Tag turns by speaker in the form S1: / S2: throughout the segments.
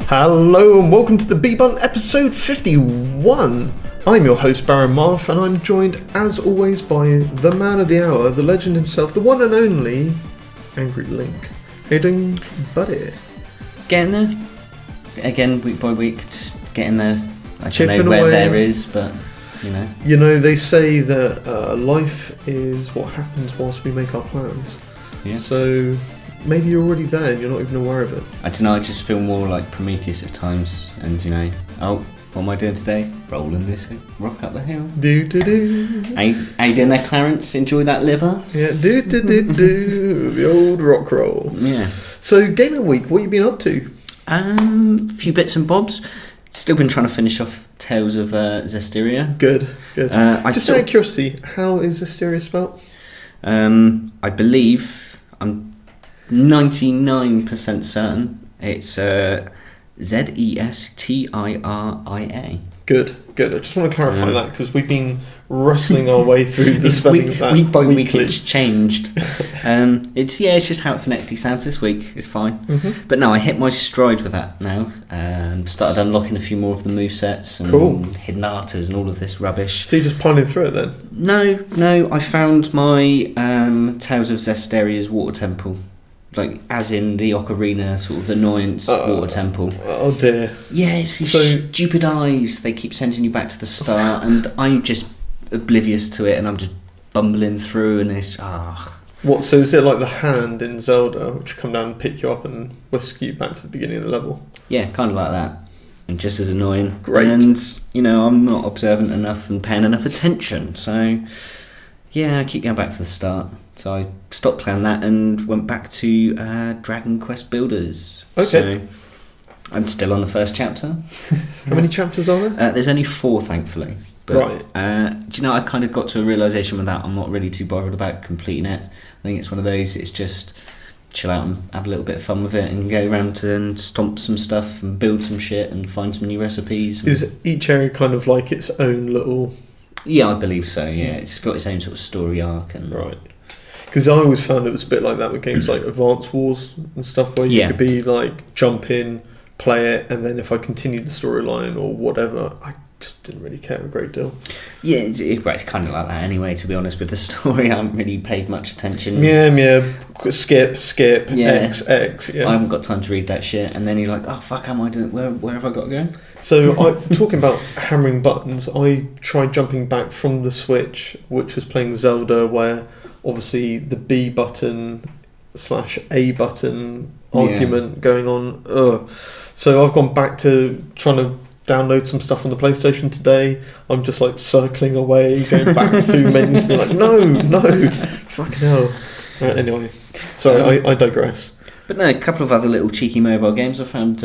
S1: Hello and welcome to the B-Bun episode 51. I'm your host Baron Marf and I'm joined as always by the man of the hour, the legend himself, the one and only Angry Link. How you doing, buddy?
S2: Getting there. Again, week by week, just getting there. I
S1: Chipping
S2: don't know where
S1: away.
S2: there is, but you know.
S1: You know, they say that life is what happens whilst we make our plans.
S2: Yeah.
S1: So maybe you're already there and you're not even aware of it.
S2: I don't know, I just feel more like Prometheus at times, and you know, oh, what am I doing today? Rolling this rock up the hill.
S1: Do.
S2: How you doing there, Clarence? Enjoy that liver?
S1: Yeah, do. The old rock roll.
S2: Yeah.
S1: So, gaming week, what have you been up to?
S2: A few bits and bobs. Still been trying to finish off Tales of Zestiria.
S1: Good. Just out of
S2: of
S1: curiosity, how is Zestiria spelled?
S2: I believe, I'm 99% certain it's Zestiria.
S1: Good. I just want to clarify that because we've been wrestling our way through the spelling of that
S2: week by week.
S1: weekly.
S2: It's changed. It's just how it phonetically sounds this week. It's fine.
S1: Mm-hmm.
S2: But no, I hit my stride with that now. Started unlocking a few more of the movesets and hidden arters and all of this rubbish.
S1: So you're just piling through it then?
S2: No, I found my Tales of Zestiria's water temple. Like, as in the Ocarina sort of annoyance water temple.
S1: Oh dear.
S2: Yeah, it's these stupid eyes. They keep sending you back to the start, and I'm just oblivious to it, and I'm just bumbling through, and it's
S1: What? So is it like the hand in Zelda, which come down and pick you up and whisk you back to the beginning of the level?
S2: Yeah, kind of like that, and just as annoying.
S1: Great.
S2: And you know, I'm not observant enough and paying enough attention, so yeah, I keep going back to the start. So I stopped playing that and went back to Dragon Quest Builders.
S1: Okay.
S2: So I'm still on the first chapter.
S1: How many chapters are there?
S2: There's only 4, thankfully. But,
S1: Right.
S2: Do you know, I kind of got to a realisation with that. I'm not really too bothered about completing it. I think it's one of those, it's just chill out and have a little bit of fun with it and go around and stomp some stuff and build some shit and find some new recipes.
S1: Is each area kind of like its own little...
S2: Yeah, I believe so, yeah. It's got its own sort of story arc. And
S1: Right. Because I always found it was a bit like that with games like Advance Wars and stuff, where you could be like, jump in, play it, and then if I continued the storyline or whatever, I just didn't really care a great deal.
S2: Yeah, it's kind of like that anyway, to be honest. With the story, I haven't really paid much attention.
S1: Yeah. Skip,
S2: Yeah.
S1: X, yeah.
S2: I haven't got time to read that shit. And then you're like, oh, fuck, am I doing... Where have I got to go?
S1: So, talking about hammering buttons, I tried jumping back from the Switch, which was playing Zelda, where obviously the B button / A button argument going on. So I've gone back to trying to download some stuff on the PlayStation today. I'm just like circling away, going back through menus, being like, no, fucking hell. Anyway, sorry, I digress.
S2: But no, a couple of other little cheeky mobile games. I found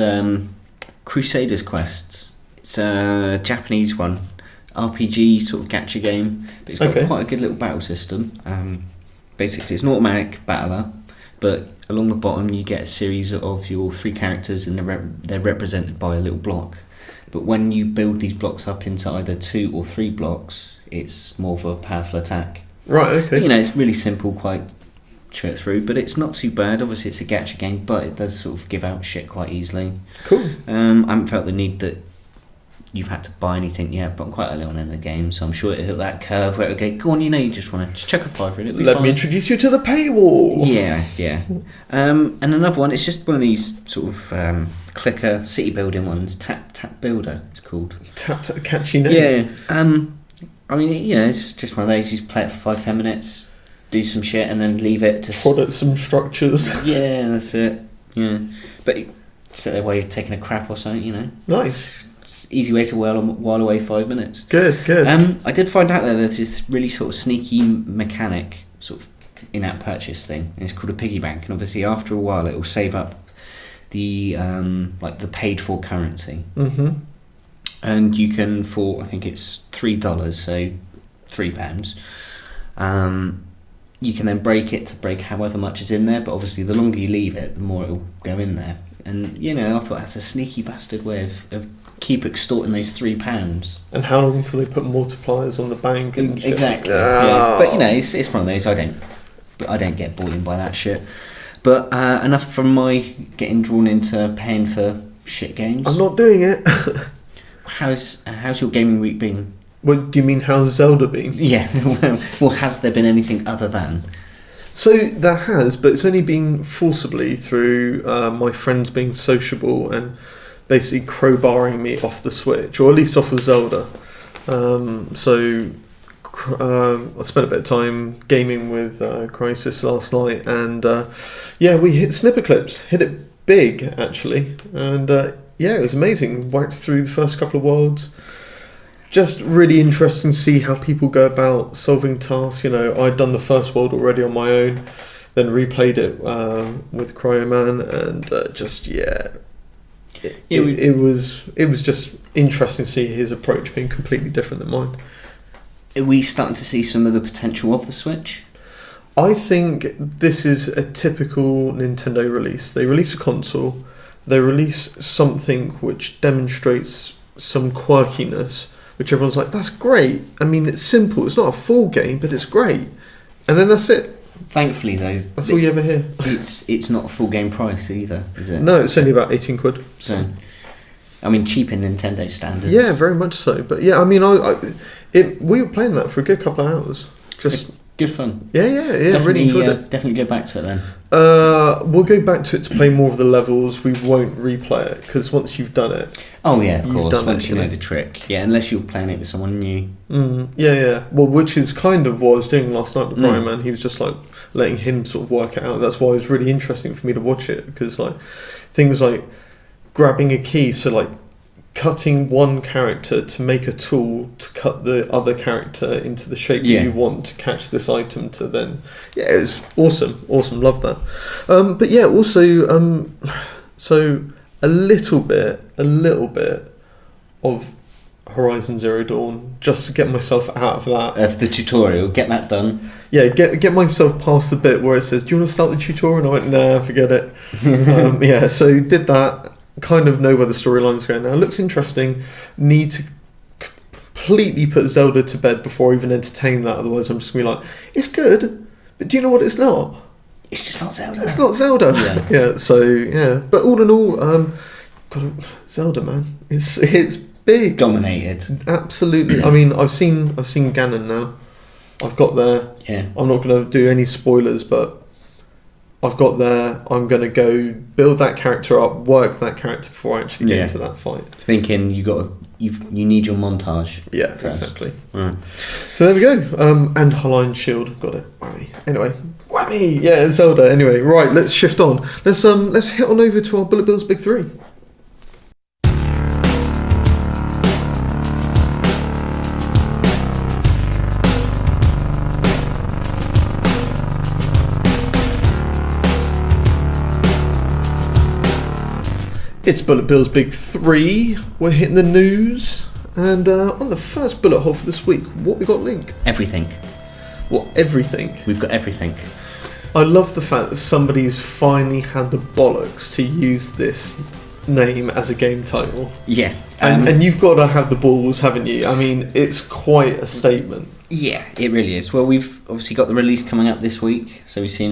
S2: Crusaders Quest. It's a Japanese one. RPG sort of gacha game, but it's got quite a good little battle system. Basically, it's an automatic battler, but along the bottom you get a series of your 3 characters, and they're represented by a little block. But when you build these blocks up into either 2 or 3 blocks, it's more of a powerful attack.
S1: Right, okay.
S2: But, you know, it's really simple, quite straight through, but it's not too bad. Obviously, it's a gacha game, but it does sort of give out shit quite easily.
S1: Cool.
S2: I haven't felt the need that you've had to buy anything yet, but I'm quite early on in the game, so I'm sure it'll hit that curve where it'll go, go on, you know, you just want to just chuck a $5 for it.
S1: Let me introduce you to the paywall.
S2: Yeah. And another one, it's just one of these sort of clicker city building ones, Tap Builder, it's called.
S1: Tap, catchy name.
S2: Yeah. I mean, you know, it's just one of those, you just play it for 5-10 minutes, do some shit, and then leave it to...
S1: Product some structures.
S2: Yeah, that's it. Yeah. But sit there while you're taking a crap or something, you know.
S1: Nice.
S2: It's easy way to while away 5 minutes.
S1: Good.
S2: I did find out that there's this really sort of sneaky mechanic, sort of in-app purchase thing. And it's called a piggy bank, and obviously after a while it will save up the like the paid for currency.
S1: Mm-hmm.
S2: And you can, for I think it's $3, so £3. You can then break it to break however much is in there, but obviously the longer you leave it, the more it'll go in there. And you know, I thought that's a sneaky bastard way of keep extorting those £3.
S1: And how long until they put multipliers on the bank? And shit?
S2: Exactly. Yeah. But it's one of those. I don't get bored by that shit. But enough from my getting drawn into paying for shit games.
S1: I'm not doing it.
S2: How's your gaming week been?
S1: What do you mean? How's Zelda been?
S2: Yeah. Well, has there been anything other than?
S1: So there has, but it's only been forcibly through my friends being sociable and basically crowbarring me off the Switch, or at least off of Zelda. I spent a bit of time gaming with Crisis last night, and we hit Snipper Clips, hit it big actually, and it was amazing. Whacked through the first couple of worlds. Just really interesting to see how people go about solving tasks. I'd done the first world already on my own, then replayed it with Cryoman, and it was just interesting to see his approach being completely different than mine.
S2: Are we starting to see some of the potential of the Switch?
S1: I think this is a typical Nintendo release. They release a console, they release something which demonstrates some quirkiness, which everyone's like, that's great. I mean, it's simple. It's not a full game, but it's great. And then that's it.
S2: Thankfully, though,
S1: that's all you ever hear.
S2: It's not a full game price either, is it?
S1: No, it's only about £18.
S2: So, I mean, cheap in Nintendo standards.
S1: Yeah, very much so. But yeah, I mean, we were playing that for a good couple of hours. Just
S2: good fun.
S1: Yeah, really enjoyed it.
S2: Definitely go back to it then.
S1: We'll go back to it to play more of the levels. We won't replay it because once you've done it.
S2: Oh yeah, of course. Once you know the trick. Yeah, unless you're playing it with someone new.
S1: Yeah. Well, which is kind of what I was doing last night with Brian Man. He was just like letting him sort of work it out. That's why it was really interesting for me to watch it, because like things like grabbing a key, so like cutting one character to make a tool to cut the other character into the shape that you want to catch this item to then. Yeah, it was awesome, love that. But yeah, also so a little bit of Horizon Zero Dawn, just to get myself out of that.
S2: Of the tutorial, get that done.
S1: Yeah, get myself past the bit where it says, do you want to start the tutorial? And I went, nah, forget it. So did that. Kind of know where the storyline's going now. It looks interesting. Need to completely put Zelda to bed before I even entertain that. Otherwise, I'm just going to be like, it's good, but do you know what it's not?
S2: It's just not Zelda.
S1: It's not Zelda. Yeah. But all in all, Zelda, man, it's big.
S2: Dominated.
S1: Absolutely. I mean, I've seen Ganon now. I've got there.
S2: Yeah.
S1: I'm not going to do any spoilers, but I've got there. I'm going to go build that character up, work that character before I actually get into that fight.
S2: Thinking you need your montage.
S1: Yeah,
S2: first.
S1: Exactly.
S2: Right.
S1: So there we go. And Hawaiian Shield, got it. Whammy. Anyway, whammy. Yeah, Zelda. Anyway, right. Let's shift on. Let's hit on over to our Bullet Bill's Big Three. It's Bullet Bill's Big Three. We're hitting the news. And on the first bullet hole for this week, what we got, Link?
S2: Everything.
S1: What, everything?
S2: We've got everything.
S1: I love the fact that somebody's finally had the bollocks to use this name as a game title.
S2: Yeah.
S1: And you've got to have the balls, haven't you? I mean, it's quite a statement.
S2: Yeah, it really is. Well, we've obviously got the release coming up this week. So we've seen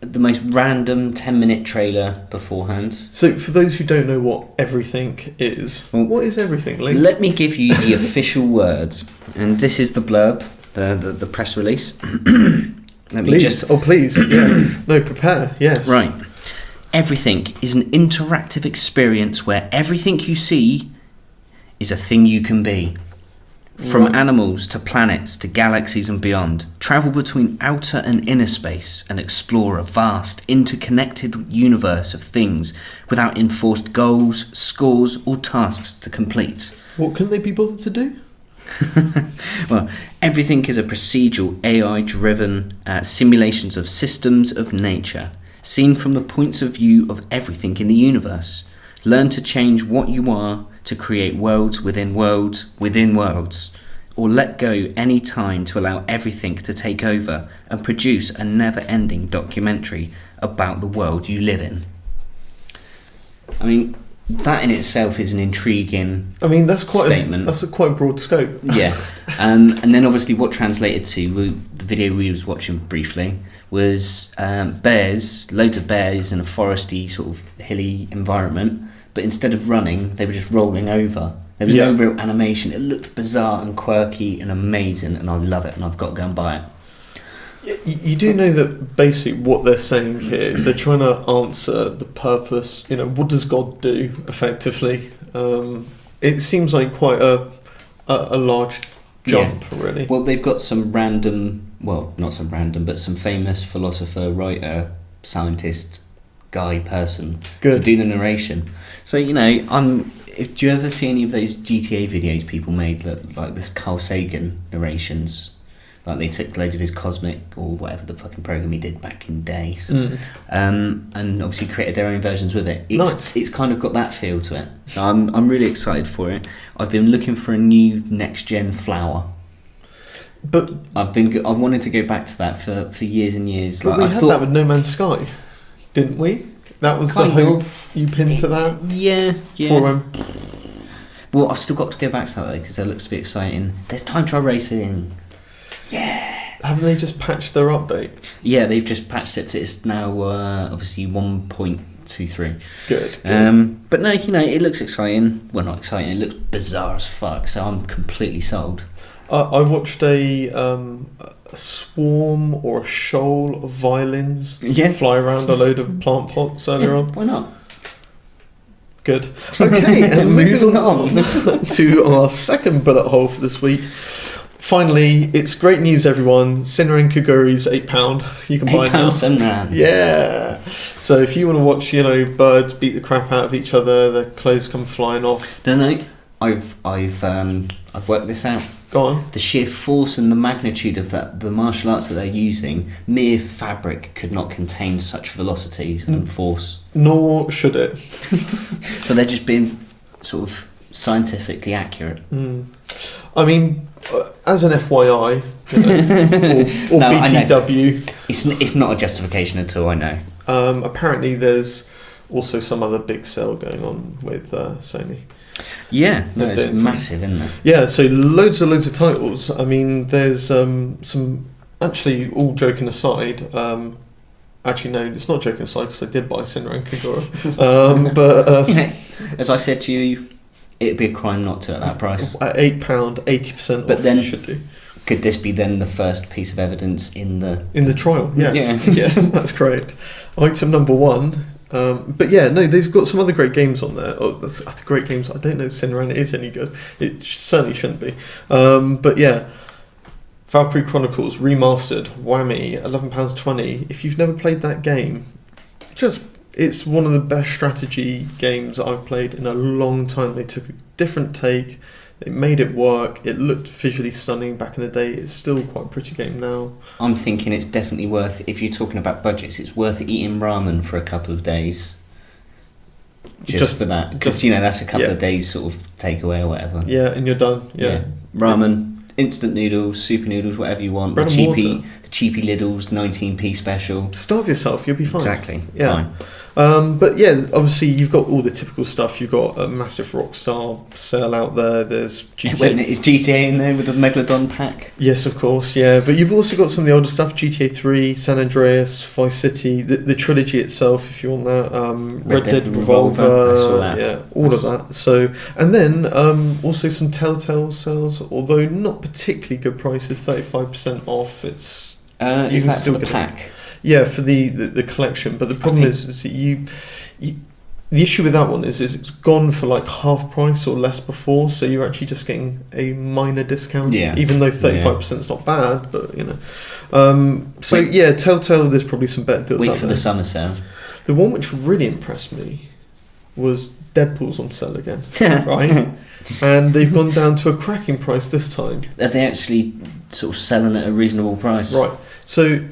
S2: the most random 10-minute trailer beforehand. So
S1: for those who don't know what everything is, what is everything, Link?
S2: Let me give you the official words. And this is the blurb, the press release.
S1: Please. Yeah. No, prepare. Yes.
S2: Right. Everything is an interactive experience where everything you see is a thing you can be. From animals to planets to galaxies and beyond, travel between outer and inner space and explore a vast, interconnected universe of things without enforced goals, scores, or tasks to complete.
S1: What can they be bothered to do?
S2: Well, everything is a procedural, AI-driven simulations of systems of nature, seen from the points of view of everything in the universe. Learn to change what you are to create worlds within worlds within worlds, or let go any time to allow everything to take over and produce a never-ending documentary about the world you live in. I mean, that in itself is an intriguing.
S1: I mean, that's quite
S2: statement.
S1: That's a quite broad scope.
S2: Yeah, and then obviously what translated to the video we was watching briefly was bears, loads of bears in a foresty sort of hilly environment, but instead of running, they were just rolling over. There was no real animation. It looked bizarre and quirky and amazing, and I love it, and I've got to go and buy it.
S1: You do know that basically what they're saying here is they're trying to answer the purpose, what does God do, effectively? It seems like quite a large jump, really.
S2: Well, they've got some not some random, but some famous philosopher, writer, scientist, person to do the narration. So, do you ever see any of those GTA videos people made, like with Carl Sagan narrations? Like they took loads of his Cosmic or whatever the fucking program he did back in days, and obviously created their own versions with it. It's kind of got that feel to it. So I'm really excited for it. I've been looking for a new next gen flower, but I wanted to go back to that for years and years.
S1: But we had that with No Man's Sky, didn't we? That was the hope you pinned to that.
S2: Yeah.
S1: For
S2: Well, I've still got to go back to that though because that looks to be exciting. There's time trial racing. Yeah.
S1: Haven't they just patched their update?
S2: Yeah, they've just patched it to it's now obviously 1.23.
S1: Good.
S2: But no, it looks exciting. Well, not exciting. It looks bizarre as fuck. So I'm completely sold.
S1: I watched a swarm or a shoal of violins fly around a load of plant pots earlier on.
S2: Why not?
S1: Good. Okay, and moving on to our second bullet hole for this week. Finally, it's great news, everyone. Senran Kaguri's £8. You can buy it now.
S2: Senran.
S1: Yeah. So if you want to watch, birds beat the crap out of each other, their clothes come flying off.
S2: No. I've worked this out.
S1: Go on.
S2: The sheer force and the magnitude of the martial arts that they're using, mere fabric could not contain such velocities and force.
S1: Nor should it.
S2: So they're just being sort of scientifically accurate.
S1: I mean, as an FYI, or
S2: no,
S1: BTW,
S2: it's not a justification at all. I know.
S1: Apparently, there's also some other big sale going on with Sony.
S2: Yeah, no, it's massive, isn't it?
S1: Yeah, so loads of titles. I mean, there's some. Actually, all joking aside. Actually, no, it's not joking aside because I did buy Senran Kagura. But
S2: as I said to you, it'd be a crime not to at that price.
S1: At £8, 80%
S2: but
S1: off.
S2: Then
S1: you should do.
S2: Could this be then the first piece of evidence in the
S1: trial? Yes. Yeah, that's great. Item number 1. But yeah, no, they've got some other great games on there. Great games. I don't know if Senran is any good. It certainly shouldn't be. But yeah, Valkyrie Chronicles Remastered, whammy, £11.20. If you've never played that game, it's one of the best strategy games I've played in a long time. They took a different take. They made it work. It looked visually stunning back in the day. It's still quite a pretty game now.
S2: I'm thinking it's definitely worth, if you're talking about budgets, it's worth eating ramen for a couple of days. Just for that. Because, that's a couple of days sort of takeaway or whatever.
S1: Yeah, and you're done. Yeah.
S2: Ramen, instant noodles, super noodles, whatever you want.
S1: Bread
S2: the
S1: and
S2: cheapy
S1: water.
S2: The cheapy Lidl's 19p special.
S1: Starve yourself, you'll be fine.
S2: Exactly.
S1: Yeah.
S2: Fine.
S1: But yeah, obviously you've got all the typical stuff. You've got a massive Rockstar sale out there. There's GTA.
S2: Is GTA in there with the Megalodon pack?
S1: Yes, of course, yeah. But you've also got some of the older stuff: GTA 3, San Andreas, Vice City, the trilogy itself, if you want that. Red Dead Revolver,
S2: I saw that.
S1: Yeah, all of that. So, and then also some Telltale sales, although not particularly good prices, 35% off. Is
S2: that for the pack?
S1: Yeah, for the collection. But the problem is that you the issue with that one is it's gone for like half price or less before, so you're actually just getting a minor discount.
S2: Yeah.
S1: Even though 35% is not bad, but Telltale, there's probably some better deals.
S2: Wait
S1: out
S2: for
S1: there.
S2: the summer sale.
S1: The one which really impressed me was Deadpool's on sale again, right? And they've gone down to a cracking price this time.
S2: Are they actually sort of selling at a reasonable price?
S1: Right. So,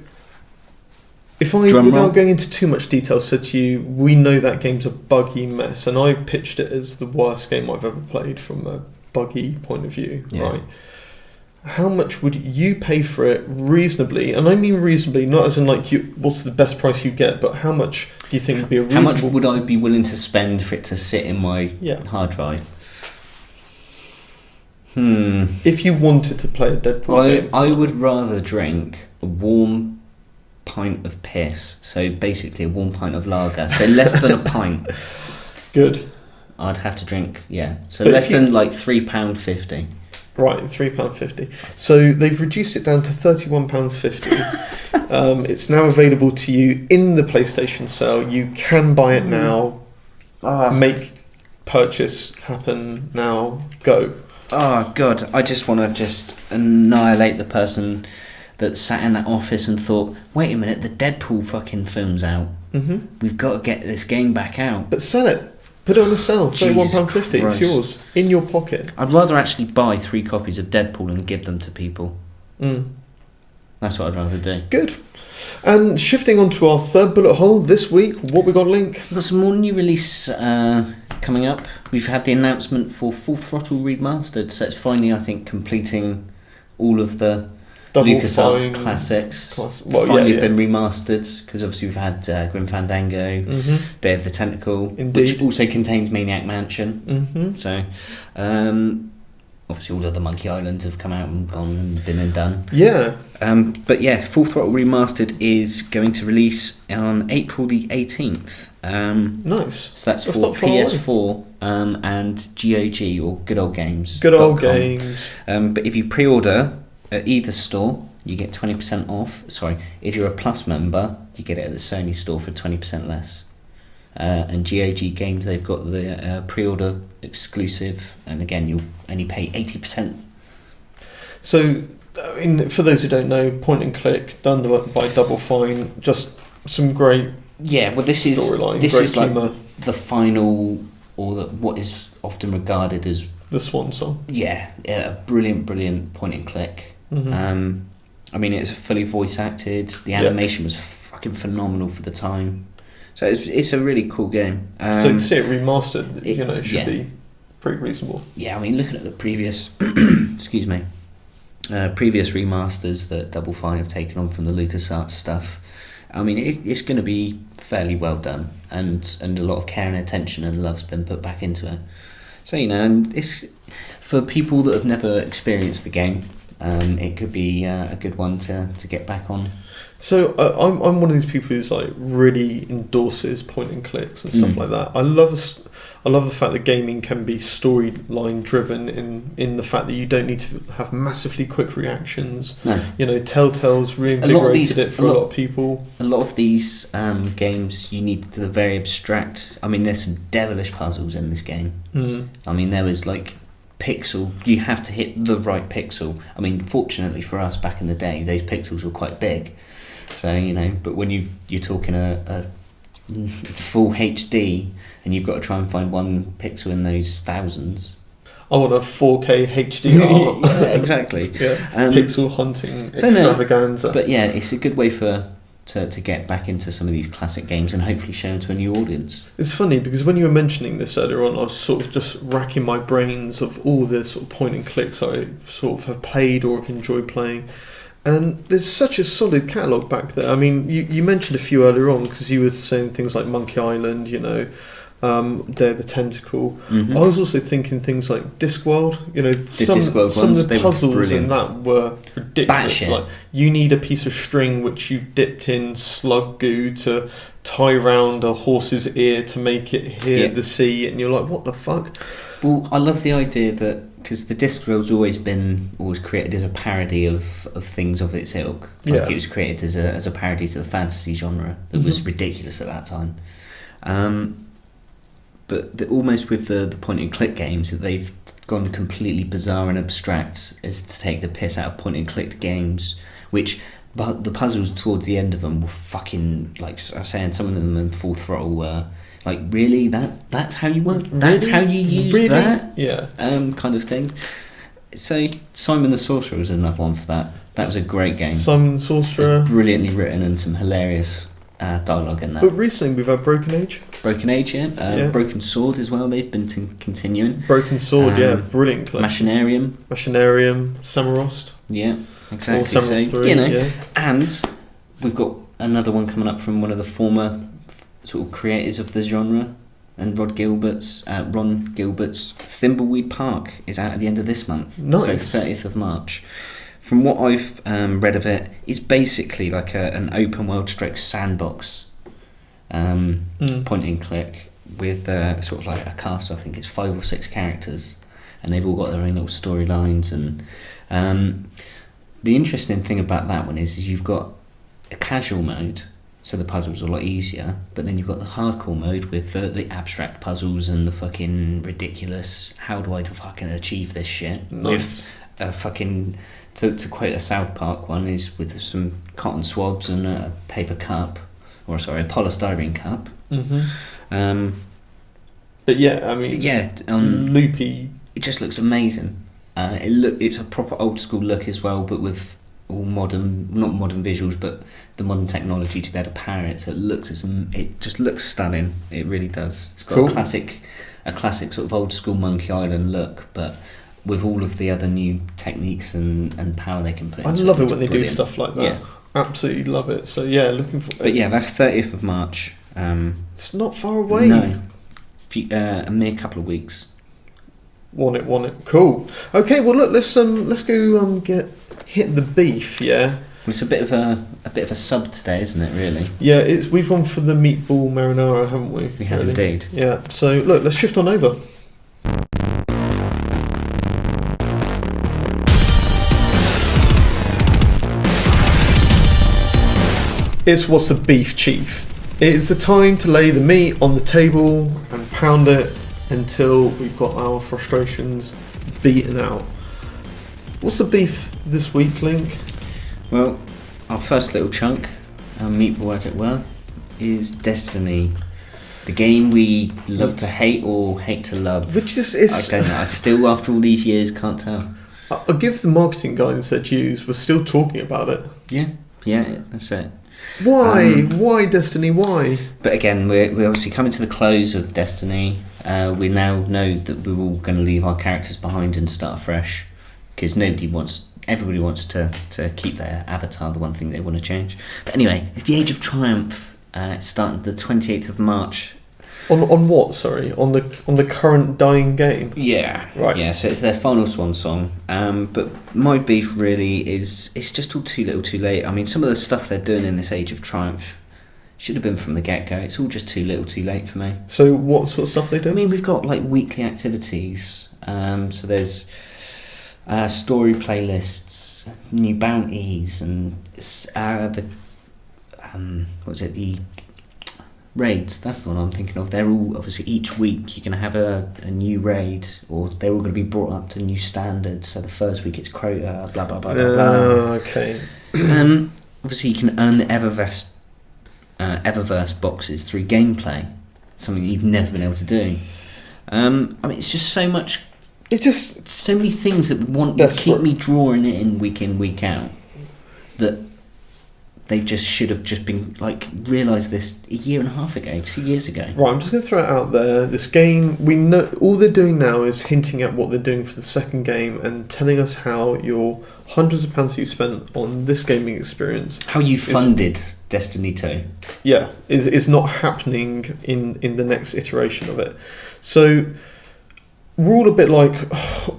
S1: if I, without going into too much detail, said to you, we know that game's a buggy mess, and I pitched it as the worst game I've ever played from a buggy point of view, right? how much would you pay for it reasonably? And I mean reasonably, not as in like what's the best price you get, but how much do you think would be a reasonable...
S2: How much would I be willing to spend for it to sit in my hard drive?
S1: If you wanted to play a Deadpool game,
S2: I would rather drink a warm pint of piss, so basically a warm pint of lager, so less than a pint.
S1: Good.
S2: I'd have to drink, so but less than like £3.50.
S1: Right, £3.50. So they've reduced it down to £31.50. It's now available to you in the PlayStation sale. You can buy it now. Make purchase happen now. Go.
S2: Oh God, I just want to just annihilate the person that sat in that office and thought, wait a minute, the Deadpool fucking film's out. Mm-hmm. We've got to get this game back out.
S1: But sell it. Put it on the sale. £31.50. It's yours. In your pocket.
S2: I'd rather actually buy 3 copies of Deadpool and give them to people. That's what I'd rather do.
S1: Good. And shifting on to our third bullet hole this week, what we got, Link?
S2: We've got some more new release coming up. We've had the announcement for Full Throttle Remastered, so it's finally, I think, completing all of the LucasArts classics. Finally been remastered, because obviously we've had Grim Fandango, Day of the Tentacle, which also contains Maniac Mansion. So obviously all of the Monkey Islands have come out and gone and been and done. But Full Throttle Remastered is going to release on April the 18th.
S1: Nice.
S2: So that's for PS4 and GOG, or Good Old Games.
S1: Good Old Games.
S2: But if you pre-order at either store, you get 20% off. Sorry, if you're a Plus member, you get it at the Sony store for 20% less. And GOG Games, they've got the pre-order exclusive, and again, you'll only pay 80%.
S1: So, I mean, for those who don't know, point and click, done by Double Fine, just some great
S2: this
S1: storyline,
S2: is
S1: humor.
S2: Like the final, or what is often regarded as
S1: the swan song.
S2: A brilliant point and click. I mean, it's fully voice acted. The animation was fucking phenomenal for the time. So it's a really cool game.
S1: So to see it remastered, should be pretty reasonable.
S2: Yeah, I mean, looking at the previous, previous remasters that Double Fine have taken on from the LucasArts stuff, I mean, it's going to be fairly well done, and a lot of care and attention and love's been put back into it. So, it's for people that have never experienced the game, it could be a good one to get back on.
S1: So I'm one of these people who's like really endorses point and clicks and stuff like that. I love the fact that gaming can be storyline driven in the fact that you don't need to have massively quick reactions. No. Telltale's reinvigorated it for a lot of people. A
S2: lot of these games, you need the very abstract. I mean, there's some devilish puzzles in this game. I mean, there was like pixel. You have to hit the right pixel. I mean, fortunately for us back in the day, those pixels were quite big. So but when you're talking a full HD and you've got to try and find one pixel in those thousands.
S1: I want a 4K HDR.
S2: Yeah, exactly.
S1: Pixel hunting extravaganza.
S2: But it's a good way to get back into some of these classic games and hopefully show them to a new audience.
S1: It's funny because when you were mentioning this earlier on, I was sort of just racking my brains of all the sort of point and clicks I sort of have played or have enjoyed playing. And there's such a solid catalogue back there. I mean, you mentioned a few earlier on because you were saying things like Monkey Island, Day of the Tentacle. I was also thinking things like Discworld. Some of the puzzles in that were ridiculous. Like you need a piece of string which you dipped in slug goo to tie round a horse's ear to make it hear the sea, and you're like, what the fuck?
S2: Well, I love the idea that, because the Discworld's always created as a parody of things of its ilk. It was created as a parody to the fantasy genre that was ridiculous at that time. But almost with the point and click games, that they've gone completely bizarre and abstract as to take the piss out of point and click games, but the puzzles towards the end of them were fucking, like I was saying, some of them in Full Throttle were like, really? That's how you work? That's how you use that?
S1: Yeah.
S2: Kind of thing. So Simon the Sorcerer was another one for that. That was a great game.
S1: Simon the Sorcerer.
S2: Brilliantly written and some hilarious dialogue in that.
S1: But recently we've had Broken Age.
S2: Broken Age, Broken Sword as well. They've been continuing.
S1: Broken Sword, brilliant.
S2: Machinarium,
S1: Samarost.
S2: Yeah, exactly.
S1: Or Senran
S2: So
S1: 3,
S2: you know,
S1: yeah.
S2: and we've got another one coming up from one of the former sort of creators of the genre, and Ron Gilbert's Thimbleweed Park is out at the end of this month.
S1: Nice.
S2: So 30th of March. From what I've read of it, it's basically like an open world stroke sandbox, point and click, with sort of like a cast. I think it's 5 or 6 characters, and they've all got their own little storylines. And the interesting thing about that one is you've got a casual mode, so the puzzles are a lot easier, but then you've got the hardcore mode with the abstract puzzles and the fucking ridiculous, how do I fucking achieve this shit?
S1: Nice.
S2: With a fucking, to quote a South Park one, is with some cotton swabs and a paper cup, a polystyrene cup.
S1: Mm-hmm. But yeah, I mean, loopy.
S2: It just looks amazing. It's a proper old school look as well, but with all modern, not modern visuals, but the modern technology to be able to power it. So it just looks stunning. It really does. It's got
S1: cool.
S2: a classic sort of old school Monkey Island look, but with all of the other new techniques and power they can put into it.
S1: I love it when they do stuff like that.
S2: Yeah.
S1: Absolutely love it. So yeah, looking for.
S2: But yeah, that's 30th of March.
S1: It's not far away.
S2: No, a mere couple of weeks.
S1: Want it. Cool. Okay, well look, let's go hit the beef. Yeah.
S2: Well, it's a bit of a sub today, isn't it? Really.
S1: Yeah, we've gone for the meatball marinara, haven't we?
S2: We have indeed.
S1: Yeah. So look, let's shift on over. It's What's the Beef, Chief? It is the time to lay the meat on the table and pound it until we've got our frustrations beaten out. What's the beef this week, Link?
S2: Well, our first little chunk, our meatball as it were, is Destiny. The game we love to hate or hate to love.
S1: Which is
S2: I don't know. I still, after all these years, can't tell.
S1: I'll give the marketing guys their dues. We're still talking about it.
S2: Yeah, that's it.
S1: Why? Why Destiny? Why?
S2: But again, we're obviously coming to the close of Destiny. We now know that we're all going to leave our characters behind and start fresh, because everybody wants to keep their avatar, the one thing they want to change. But anyway, it's the Age of Triumph. It's starting the 28th of March.
S1: On what? Sorry, on the current dying game.
S2: Yeah,
S1: right.
S2: Yeah, so it's their final swan song. But my beef really is it's just all too little, too late. I mean, some of the stuff they're doing in this Age of Triumph should have been from the get go. It's all just too little, too late for me.
S1: So what sort of stuff they do?
S2: I mean, we've got like weekly activities. So there's story playlists, new bounties, and the raids. That's the one I'm thinking of. They're all obviously each week you're going to have a new raid, or they're all going to be brought up to new standards. So the first week it's Crota, blah blah blah blah blah.
S1: Okay.
S2: Obviously you can earn the Eververse boxes through gameplay, something that you've never been able to do. I mean, it's just so much. It's just so many things that keep me drawing it in, week out, that they should have been realised this a year and a half ago, 2 years ago.
S1: Right, I'm just going to throw it out there. This game, we know all they're doing now is hinting at what they're doing for the second game and telling us how your hundreds of pounds you've spent on this gaming experience,
S2: how you funded Destiny 2.
S1: Yeah, is not happening in the next iteration of it. So we're all a bit like,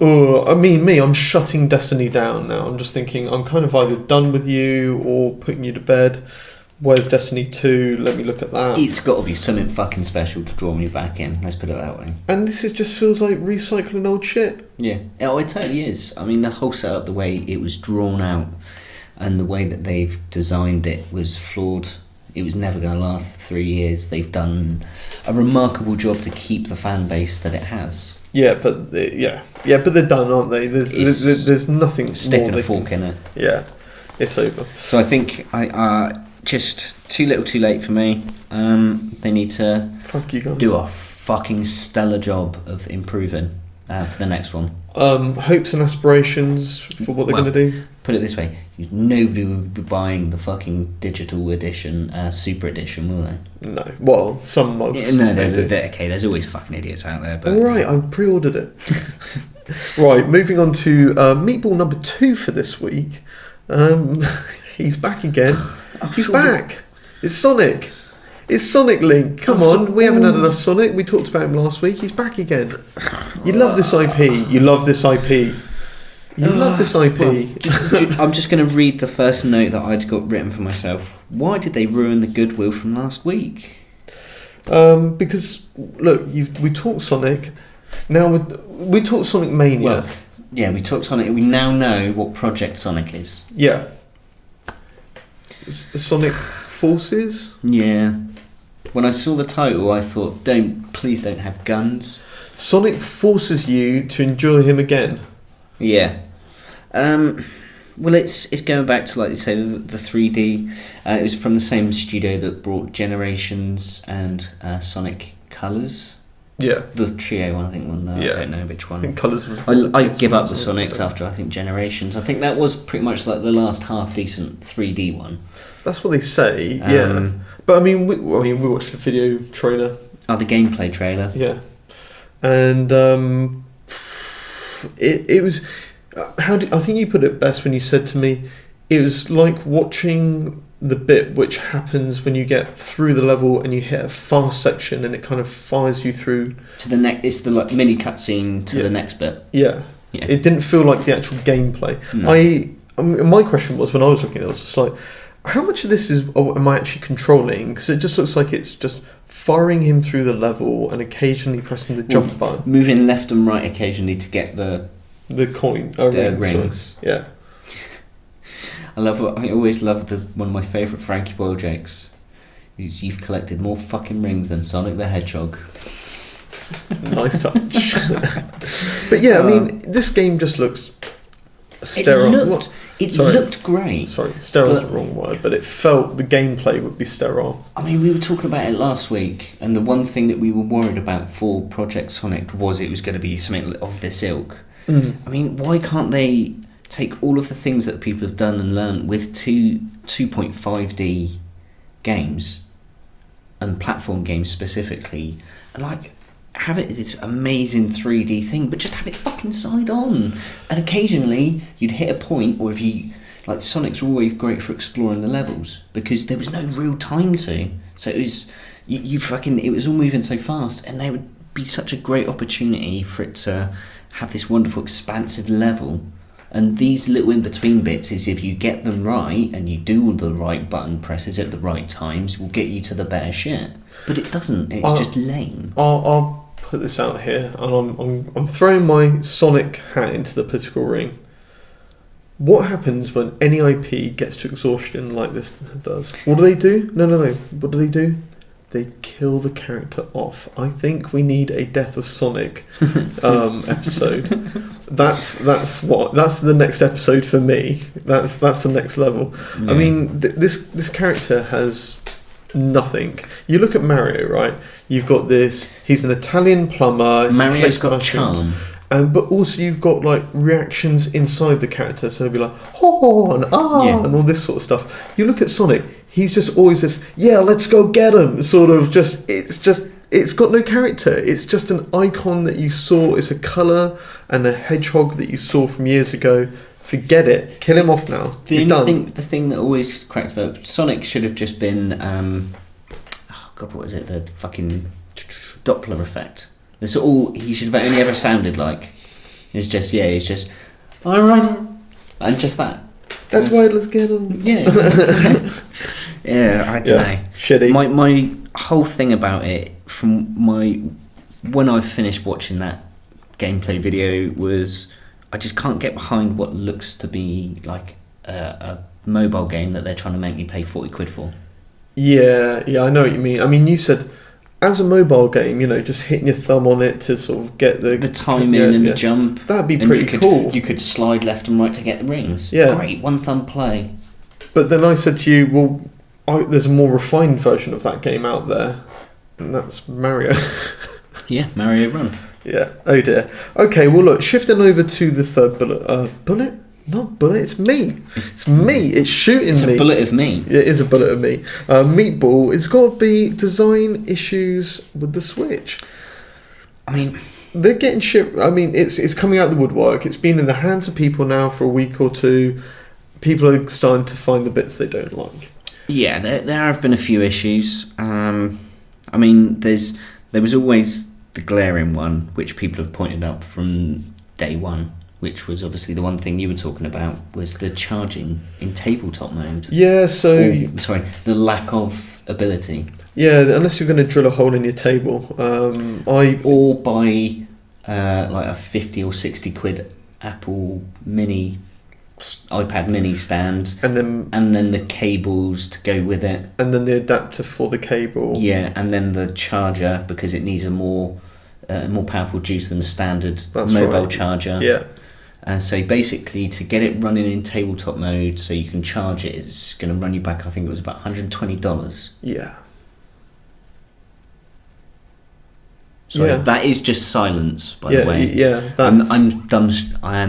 S1: I'm shutting Destiny down now. I'm just thinking I'm kind of either done with you or putting you to bed. Where's Destiny 2? Let me look at that.
S2: It's got to be something fucking special to draw me back in. Let's put it that way.
S1: And this just feels like recycling old shit.
S2: Yeah. Oh, it totally is. I mean, the whole setup, the way it was drawn out and the way that they've designed it was flawed. It was never going to last 3 years. They've done a remarkable job to keep the fan base that it has.
S1: Yeah, but they're done, aren't they? There's nothing
S2: sticking a fork in it.
S1: Yeah, it's over.
S2: So I think just too little, too late for me. They need to do a fucking stellar job of improving for the next one.
S1: Hopes and aspirations for what they're going to do.
S2: put it this way, nobody will be buying the fucking digital edition, super edition, will they?
S1: No. Well, some mugs.
S2: Yeah, no, okay, there's always fucking idiots out there. But
S1: Alright, I pre-ordered it. Right, moving on to meatball number 2 for this week. He's back again. He's back. It's Sonic. It's Sonic Link. Come on, we haven't had enough Sonic. We talked about him last week. He's back again. You love this IP. You love this IP. You love this IP.
S2: Well, I'm just going to read the first note that I'd got written for myself. Why did they ruin the goodwill from last week?
S1: Because, look, we talked Sonic. Now we talked Sonic Mania.
S2: Well, yeah, we talked Sonic. We now know what Project Sonic is.
S1: Yeah. Sonic Forces?
S2: Yeah. When I saw the title, I thought, please don't have guns.
S1: Sonic forces you to enjoy him again.
S2: Yeah. Well, it's going back to, like you say, the 3D. It was from the same studio that brought Generations and Sonic Colors.
S1: Yeah.
S2: The trio one, I think one. I don't know which one.
S1: I think Colors was.
S2: I give up the Sonics after I think Generations. I think that was pretty much like the last half decent 3D one.
S1: That's what they say. Yeah. But I mean, we watched the video trailer.
S2: Oh, the gameplay trailer.
S1: Yeah. And it was. I think you put it best when you said to me, it was like watching the bit which happens when you get through the level and you hit a fast section and it kind of fires you through
S2: to the next. It's the like mini cutscene to the next bit.
S1: Yeah. It didn't feel like the actual gameplay.
S2: No.
S1: I mean, my question was when I was looking at it, I was just like, how much of this am I actually controlling? Because it just looks like it's just firing him through the level and occasionally pressing the jump button,
S2: moving left and right occasionally to get the
S1: coin,
S2: rings.
S1: Yeah.
S2: I always love one of my favourite Frankie Boyle jokes. You've collected more fucking rings than Sonic the Hedgehog.
S1: Nice touch. But yeah, I mean, this game just looks sterile.
S2: It looked great.
S1: Sorry, sterile is the wrong word, but it felt the gameplay would be sterile.
S2: I mean, we were talking about it last week, and the one thing that we were worried about for Project Sonic was it was going to be something of this ilk. I mean, why can't they take all of the things that people have done and learned with 2.5D games and platform games specifically, and like have it this amazing 3D thing, but just have it fucking side on. And occasionally you'd hit a point, or if you like, Sonic's always great for exploring the levels because there was no real time to. So it was it was all moving so fast, and there would be such a great opportunity for it to have this wonderful expansive level. And these little in-between bits is if you get them right and you do all the right button presses at the right times, will get you to the better shit. But it doesn't. It's just lame.
S1: I'll put this out here, and I'm throwing my Sonic hat into the political ring. What happens when any IP gets to exhaustion like this does? What do they do? No. What do? They kill the character off. I think we need a Death of Sonic episode. That's the next episode for me. That's the next level. Yeah. I mean, this character has nothing. You look at Mario, right? You've got this. He's an Italian plumber.
S2: Mario's got charm.
S1: But also you've got like reactions inside the character, so he'll be like oh and and all this sort of stuff. You look at Sonic, he's just always this let's go get him sort of it's got no character. It's just an icon that you saw. It's a colour and a hedgehog that you saw from years ago. Forget it. Kill him off now. He's done.
S2: The thing that always cracks me up, Sonic should have just been what was it? The fucking Doppler effect. That's all he should have only ever sounded like. It's just alright, and just that.
S1: That's why let's get him.
S2: Yeah. Yeah, I don't know.
S1: Shitty.
S2: My whole thing about it when I finished watching that gameplay video was I just can't get behind what looks to be like a mobile game that they're trying to make me pay 40 quid for.
S1: Yeah, I know what you mean. I mean, you said as a mobile game, just hitting your thumb on it to sort of get the
S2: timing and the jump.
S1: That'd be pretty cool.
S2: You could slide left and right to get the rings.
S1: Yeah.
S2: Great, one thumb play.
S1: But then I said to you, well, there's a more refined version of that game out there, and that's Mario.
S2: Yeah, Mario Run.
S1: Yeah. Oh dear. Okay. Well, look. Shifting over to the third bullet. Not bullet, it's meat. It's meat. It's shooting
S2: It's
S1: meat.
S2: a bullet of meat.
S1: It is a bullet of meat. Meatball, it's got to be design issues with the Switch.
S2: I mean,
S1: they're getting shit. I mean, it's coming out of the woodwork. It's been in the hands of people now for a week or two. People are starting to find the bits they don't like.
S2: Yeah, there have been a few issues. I mean, there was always the glaring one, which people have pointed out from day one, which was obviously the one thing you were talking about, was the charging in tabletop mode.
S1: Yeah, so...
S2: the lack of ability.
S1: Yeah, unless you're going to drill a hole in your table.
S2: Or buy like a 50 or 60 quid Apple iPad mini stand, and then the cables to go with it,
S1: and then the adapter for the cable.
S2: Yeah, and then the charger, because it needs a more powerful juice than the standard mobile charger.
S1: Yeah.
S2: And so basically, to get it running in tabletop mode so you can charge it, it's going to run you back, I think it was about $120.
S1: Yeah.
S2: Sorry, that is just silence, by the way.
S1: Yeah,
S2: I am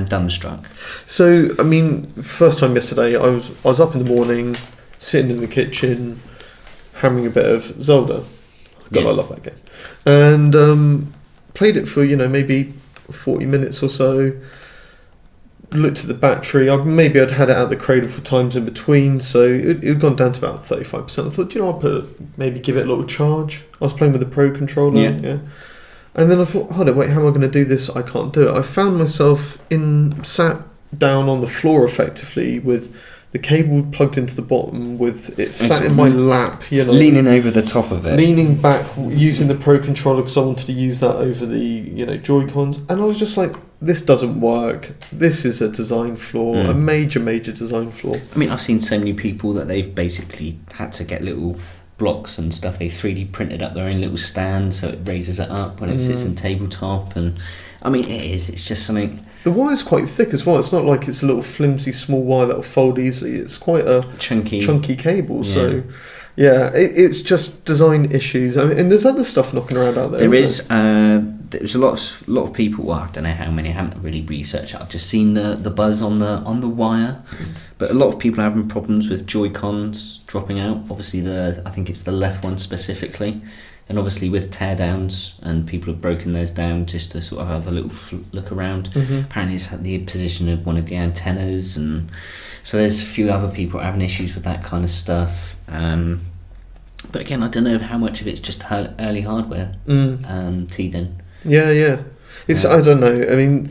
S2: dumbstruck.
S1: So, I mean, first time yesterday, I was up in the morning, sitting in the kitchen, hammering a bit of Zelda. God, I love that game. And played it for, maybe 40 minutes or so. Looked at the battery. I'd had it out the cradle for times in between, so it had gone down to about 35%. I thought, I'll maybe give it a little charge. I was playing with the Pro controller. Yeah. And then I thought, hold on, wait, how am I going to do this? I can't do it. I found myself sat down on the floor effectively with the cable plugged into the bottom, with it sat in my lap,
S2: leaning over the top of it,
S1: leaning back, using the Pro controller because I wanted to use that over the Joy-Cons, and I was just like, this doesn't work. This is a design flaw, a major design flaw.
S2: I mean, I've seen so many people that they've basically had to get little blocks and stuff. They 3D printed up their own little stand so it raises it up when it sits in tabletop, and I mean, it's just something.
S1: The wire's quite thick as well. It's not like it's a little flimsy small wire that will fold easily. It's quite a chunky cable. Yeah. So yeah, it's just design issues. I mean, and there's other stuff knocking around out there.
S2: There's a lot of people. Well, I don't know how many. I haven't really researched it. I've just seen the buzz on the wire, but a lot of people are having problems with Joy-Cons dropping out. Obviously, I think it's the left one specifically, and obviously with teardowns, and people have broken theirs down just to sort of have a little look around. Apparently, it's had the position of one of the antennas, and so there's a few other people having issues with that kind of stuff. But again, I don't know how much of it's just early hardware teething.
S1: Yeah. I don't know. I mean,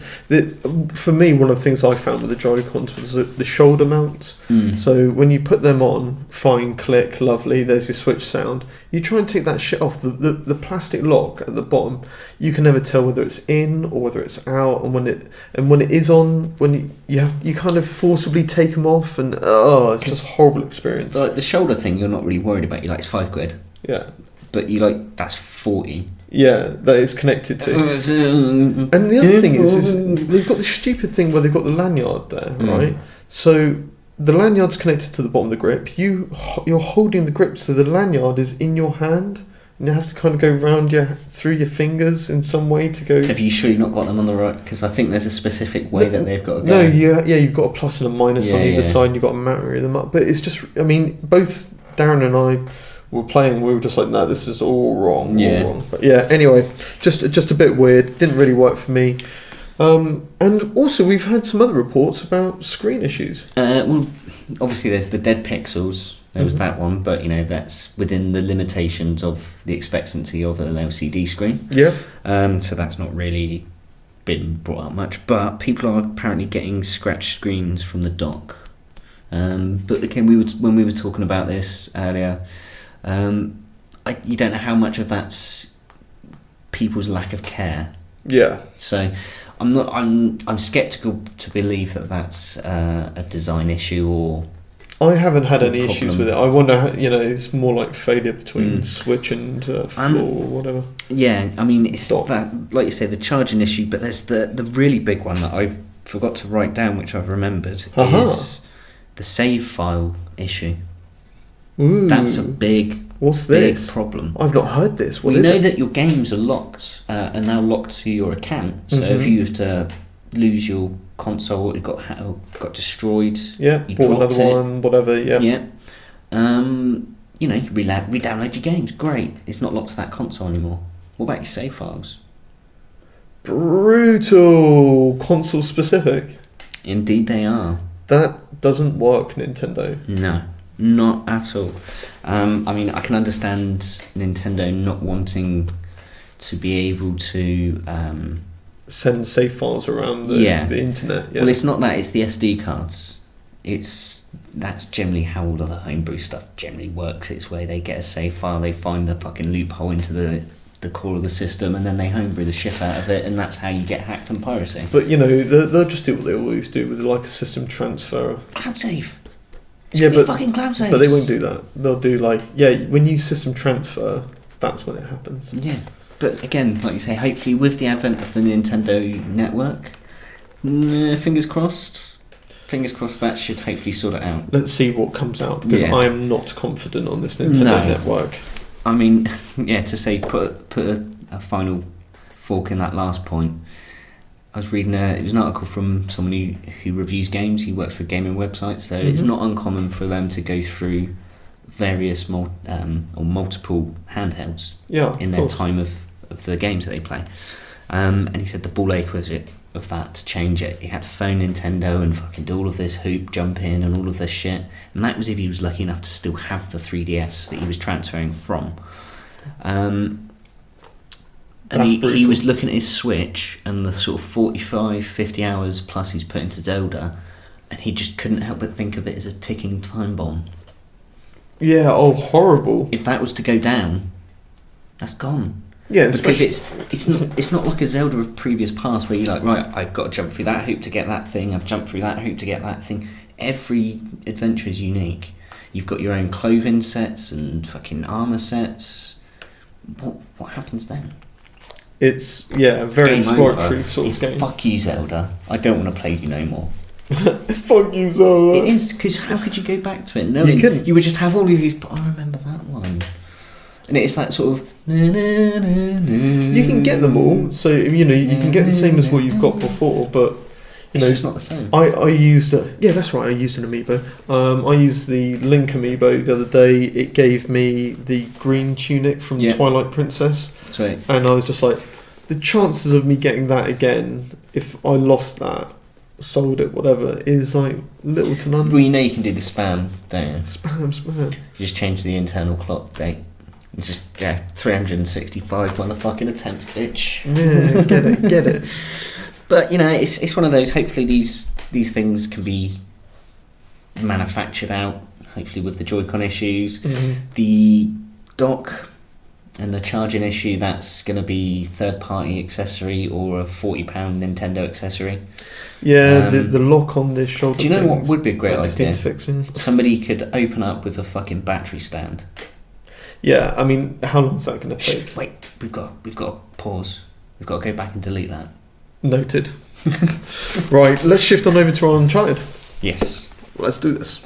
S1: for me, one of the things I found with the Joy-Cons was the shoulder mounts. So when you put them on, fine, click, lovely, there's your Switch sound. You try and take that shit off, the plastic lock at the bottom, you can never tell whether it's in or whether it's out, and when it is on, when you kind of forcibly take them off, and it's just a horrible experience.
S2: Like the shoulder thing, you're not really worried about. You're like, it's £5.
S1: Yeah.
S2: But you like, that's 40.
S1: Yeah, that is connected to. And the other thing is they've got this stupid thing where they've got the lanyard there, right? So the lanyard's connected to the bottom of the grip. You're holding the grip, so the lanyard is in your hand, and it has to kind of go through your fingers in some way to go.
S2: Have you sure you've not got them on the right? Because I think there's a specific way that they've got to go.
S1: No, you've got a plus and a minus on either side, and you've got to marry them up. But it's just, I mean, both Darren and I were playing, we were just like, no, this is all wrong. But yeah, anyway, just a bit weird. Didn't really work for me. And also, we've had some other reports about screen issues.
S2: Well, obviously, there's the dead pixels. There was that one, but that's within the limitations of the expectancy of an LCD screen.
S1: Yeah.
S2: So that's not really been brought up much. But people are apparently getting scratched screens from the dock. But again, when we were talking about this earlier. You don't know how much of that's people's lack of care.
S1: Yeah.
S2: So I'm skeptical to believe that that's a design issue or.
S1: I haven't had any issues with it. I wonder, it's more like failure between Switch and floor or whatever.
S2: Yeah, I mean, it's that, like you say, the charging issue, but there's the really big one that I've forgot to write down, which I've remembered, is the save file issue.
S1: Ooh.
S2: That's a big problem.
S1: I've not heard this.
S2: We know that your games are locked, are now locked to your account. So if you have to lose your console. It got destroyed.
S1: Yeah,
S2: you
S1: bought
S2: dropped
S1: another one, whatever. Yeah.
S2: Yeah. You know, you re-download your games. Great. It's not locked to that console anymore. What about your save files?
S1: Brutal. Console specific.
S2: Indeed, they are.
S1: That doesn't work, Nintendo.
S2: No, not at all. I mean, I can understand Nintendo not wanting to be able to
S1: send save files around the internet. Yeah.
S2: Well, it's not that; it's the SD cards. That's generally how all of the homebrew stuff generally works. It's where they get a save file, they find the fucking loophole into the core of the system, and then they homebrew the shit out of it, and that's how you get hacked and piracy.
S1: But you know, they'll just do what they always do with like a system transfer.
S2: Cloud save.
S1: Fucking
S2: cloud saves.
S1: But they won't do that. They'll do when you system transfer, that's when it happens.
S2: Yeah. But again, like you say, hopefully with the advent of the Nintendo network, fingers crossed that should hopefully sort it out.
S1: Let's see what comes out, because I am not confident on this Nintendo network.
S2: I mean, to say put a final fork in that last point. I was reading it was an article from someone who reviews games. He works for gaming websites, so it's not uncommon for them to go through various or multiple handhelds in their time of the games that they play. And he said the ball ache was of that to change it. He had to phone Nintendo and fucking do all of this hoop, jump in and all of this shit. And that was if he was lucky enough to still have the 3DS that he was transferring from. And he was looking at his Switch and the sort of 45, 50 hours plus he's put into Zelda, and he just couldn't help but think of it as a ticking time bomb. Yeah, horrible. If that was to go down, that's gone.
S1: Yeah,
S2: because it's not like a Zelda of previous past where you're like, right, I've got to jump through that hoop to get that thing, I've jumped through that hoop to get that thing. Every adventure is unique. You've got your own clothing sets and fucking armour sets. What happens then?
S1: It's, very
S2: game
S1: exploratory
S2: over.
S1: Sort of game.
S2: Fuck you, Zelda. I don't want to play you no more.
S1: Fuck you, Zelda.
S2: It is, because how could you go back to it? No,
S1: you couldn't.
S2: You would just have all of these, but I remember that one. And it's that sort of... You
S1: can get them all, so you can get the same as what you've got before, but
S2: it's not the same.
S1: I used that's right, I used an amiibo. I used the Link amiibo the other day. It gave me the green tunic from Twilight Princess.
S2: That's right.
S1: And I was just like, the chances of me getting that again, if I lost that, sold it, whatever, is like little to none.
S2: Well, you can do the spam, don't you?
S1: Spam.
S2: You just change the internal clock date. It's just 365 motherfucking attempts, bitch.
S1: Yeah, get it.
S2: But it's one of those. Hopefully these things can be manufactured out. Hopefully with the Joy-Con issues, the dock and the charging issue, that's going to be third-party accessory or a £40 Nintendo accessory.
S1: Yeah, the lock on this shoulder.
S2: Do you know what would be a great idea?
S1: Fixing.
S2: Somebody could open up with a fucking battery stand.
S1: Yeah, I mean, how long is that going to take?
S2: Wait, we've got to pause. We've got to go back and delete that.
S1: Noted. Right, let's shift on over to our Uncharted.
S2: Yes.
S1: Let's do this.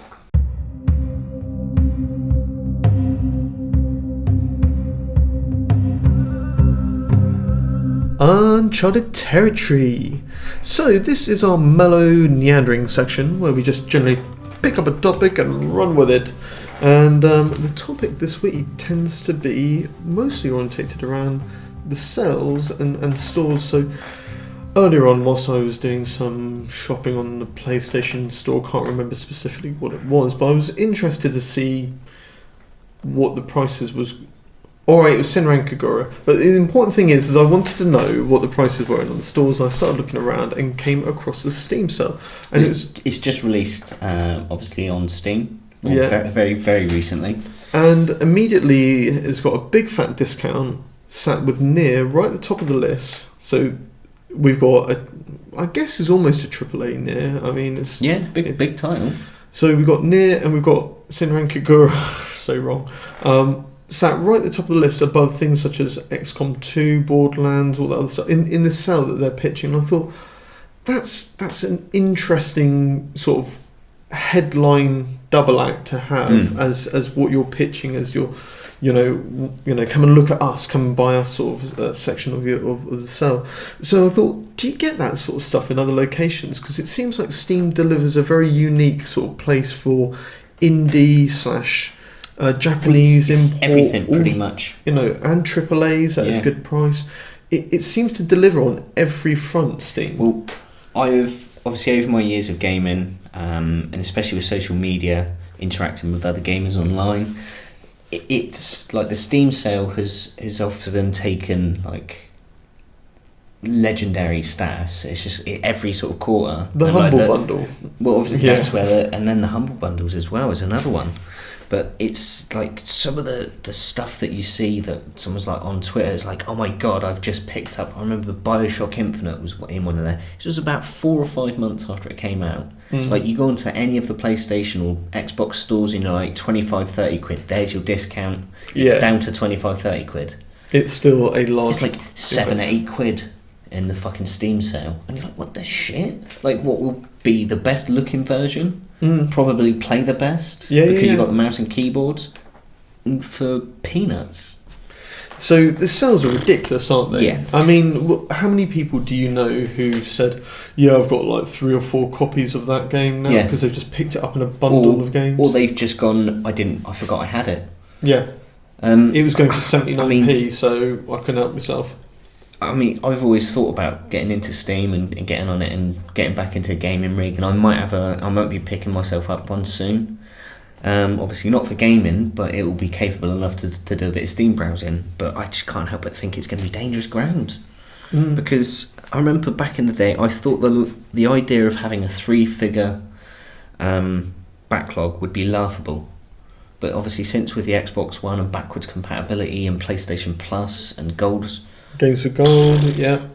S1: Uncharted territory. So this is our mellow neandering section where we just generally pick up a topic and run with it. And the topic this week tends to be mostly orientated around the sales and stores. So earlier on, whilst I was doing some shopping on the PlayStation store, can't remember specifically what it was, but I was interested to see what the prices was. Alright, it was Senran Kagura. But the important thing is I wanted to know what the prices were in the stores. I started looking around and came across the Steam sale. And
S2: it's just released, obviously, on Steam. Very, very, very recently. And
S1: immediately it's got a big fat discount sat with Nier right at the top of the list. So we've got I guess it's almost a AAA Nier. I mean, it's
S2: big title.
S1: So we've got Nier and we've got Senran Kagura. So wrong. Sat right at the top of the list above things such as XCOM 2, Borderlands, all that other stuff in the sale that they're pitching. And I thought that's an interesting sort of headline double act to have as what you're pitching as your come and look at us, come and buy us sort of section of the sale. So I thought, do you get that sort of stuff in other locations? Because it seems like Steam delivers a very unique sort of place for indie / Japanese import,
S2: everything pretty much,
S1: and AAAs at a good price. It seems to deliver on every front, Steam.
S2: Well, I've obviously, over my years of gaming, and especially with social media, interacting with other gamers online, it's like the Steam sale has often taken like legendary status. It's just every sort of quarter.
S1: The Humble Bundle.
S2: Well, obviously that's where, and then the Humble Bundles as well is another one. But it's like some of the stuff that you see that someone's like on Twitter is like, oh my god, I've just picked up. I remember BioShock Infinite was in one of there. It was about 4 or 5 months after it came out. Like you go into any of the PlayStation or Xbox stores and you're like 25-30 quid. There's your discount. It's down to 25-30 quid.
S1: It's still a large.
S2: It's like 7-8 quid in the fucking Steam sale, and you're like, what the shit? Like, what will be the best looking version? Probably play the best because you've got the mouse and keyboards for peanuts.
S1: So the sales are ridiculous, aren't they?
S2: Yeah.
S1: I mean, how many people do you know who've said, yeah, I've got like 3 or 4 copies of that game now because they've just picked it up in a bundle of games?
S2: Or they've just gone, I forgot I had it.
S1: Yeah. It was going for 79p, so I couldn't help myself.
S2: I mean, I've always thought about getting into Steam and getting on it and getting back into a gaming rig, and I might be picking myself up one soon. Obviously not for gaming, but it will be capable enough to do a bit of Steam browsing. But I just can't help but think it's going to be dangerous ground. Because I remember back in the day, I thought the idea of having a 3-figure backlog would be laughable. But obviously, since with the Xbox One and backwards compatibility and PlayStation Plus and Gold.
S1: Games for Gold, yeah.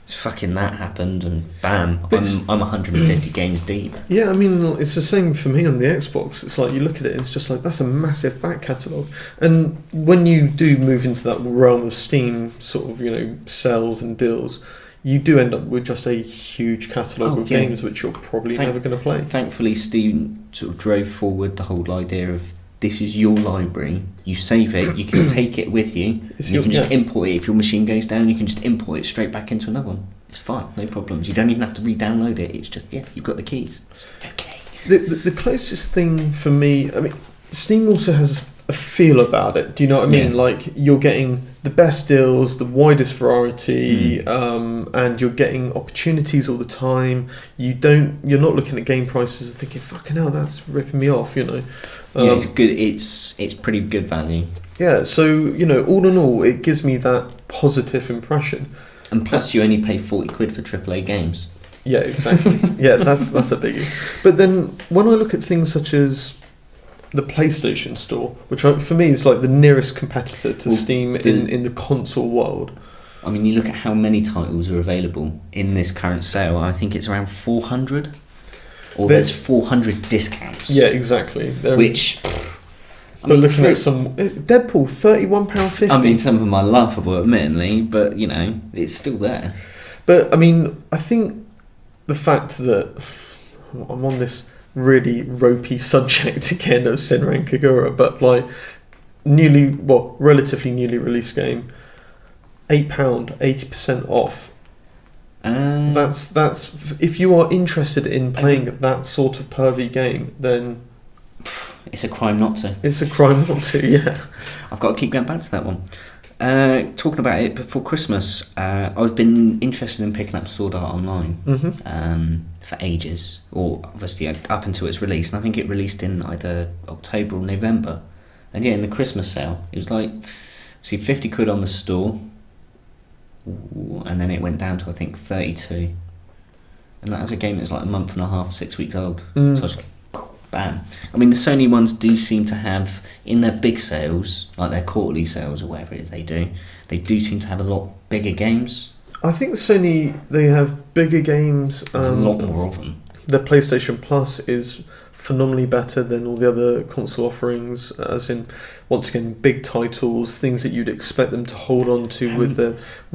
S2: It's fucking that happened and bam, I'm 150 games deep.
S1: Yeah, I mean, it's the same for me on the Xbox. It's like you look at it and it's just like, that's a massive back catalogue. And when you do move into that realm of Steam sort of, sales and deals, you do end up with just a huge catalogue of games which you're probably never going to play.
S2: Thankfully, Steam sort of drove forward the whole idea of this is your library, you save it, you can take it with you, you can just import it. If your machine goes down, you can just import it straight back into another one. It's fine, no problems. You don't even have to re-download it, it's just, you've got the keys. It's okay.
S1: The closest thing for me, I mean, Steam also has a feel about it, do you know what I mean? Like, you're getting the best deals, the widest variety, and you're getting opportunities all the time. You're not looking at game prices and thinking, fucking hell, that's ripping me off,
S2: it's good. It's pretty good value. Yeah,
S1: so all in all, it gives me that positive impression.
S2: And plus, you only pay 40 quid for AAA games.
S1: Yeah, exactly. Yeah, that's a biggie. But then when I look at things such as the PlayStation Store, which for me is like the nearest competitor to Steam in the console world.
S2: I mean, you look at how many titles are available in this current sale. I think it's around 400. Or there's 400 discounts.
S1: Yeah, exactly.
S2: Which,
S1: but looking at some Deadpool, £31.50.
S2: I mean, some of them are laughable, admittedly, but it's still there.
S1: But I mean, I think the fact that I'm on this really ropey subject again of Senran Kagura, but like relatively newly released game, £8, 80% off. That's if you are interested in playing that sort of pervy game, then
S2: it's a crime not to.
S1: It's a crime not to, yeah.
S2: I've got to keep going back to that one. Talking about it before Christmas, I've been interested in picking up Sword Art Online for ages, or obviously up until its release, and I think it released in either October or November. And in the Christmas sale, it was like 50 quid on the store. And then it went down to I think 32, and that was a game that's like a month and a half, 6 weeks old. So I was like, bam. I mean, the Sony ones do seem to have in their big sales, like their quarterly sales or whatever it is they do seem to have a lot bigger games.
S1: I think Sony, they have bigger games,
S2: a lot more of them.
S1: The PlayStation Plus is phenomenally better than all the other console offerings, as in, once again, big titles, things that you'd expect them to hold on to with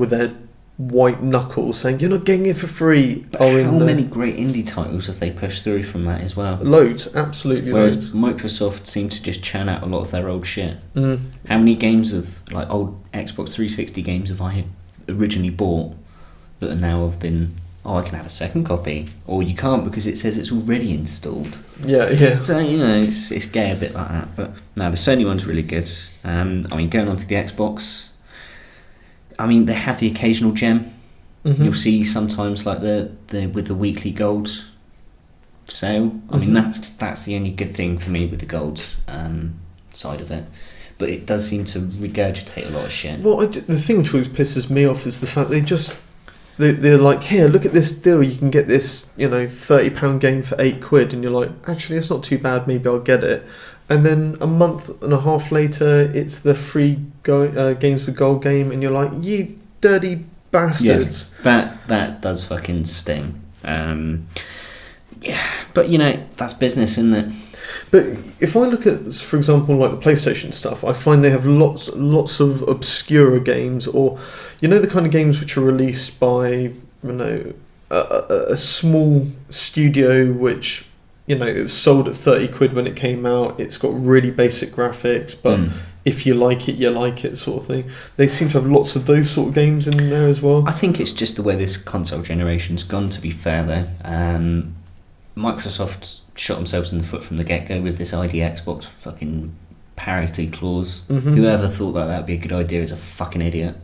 S1: their white knuckle saying you're not getting it for free.
S2: But how many great indie titles have they pushed through from that as well?
S1: Loads, absolutely.
S2: Whereas
S1: loads.
S2: Microsoft seem to just churn out a lot of their old shit.
S1: Mm.
S2: How many games of like old Xbox 360 games have I originally bought that are now have been, I can have a second copy, or you can't because it says it's already installed.
S1: Yeah.
S2: So it's gay a bit like that. But no, the Sony one's really good. Going on to the Xbox, they have the occasional gem.
S1: Mm-hmm.
S2: You'll see sometimes like the with the weekly gold sale. That's the only good thing for me with the gold side of it. But it does seem to regurgitate a lot of shit.
S1: Well, the thing which always pisses me off is the fact they're like, here, look at this deal. You can get this, £30 game for £8, and you're like, actually, it's not too bad. Maybe I'll get it. And then a month and a half later, it's the free games with gold game, and you're like, you dirty bastards.
S2: Yeah, that does fucking sting. But that's business, isn't it?
S1: But if I look at, for example, like the PlayStation stuff, I find they have lots of obscure games, or the kind of games which are released by a small studio which it was sold at £30 when it came out. It's got really basic graphics, but if you like it, you like it, sort of thing. They seem to have lots of those sort of games in there as well.
S2: I think it's just the way this console generation's gone, to be fair, though. Microsoft shot themselves in the foot from the get-go with this ID Xbox fucking parity clause.
S1: Mm-hmm.
S2: Whoever thought that would be a good idea is a fucking idiot.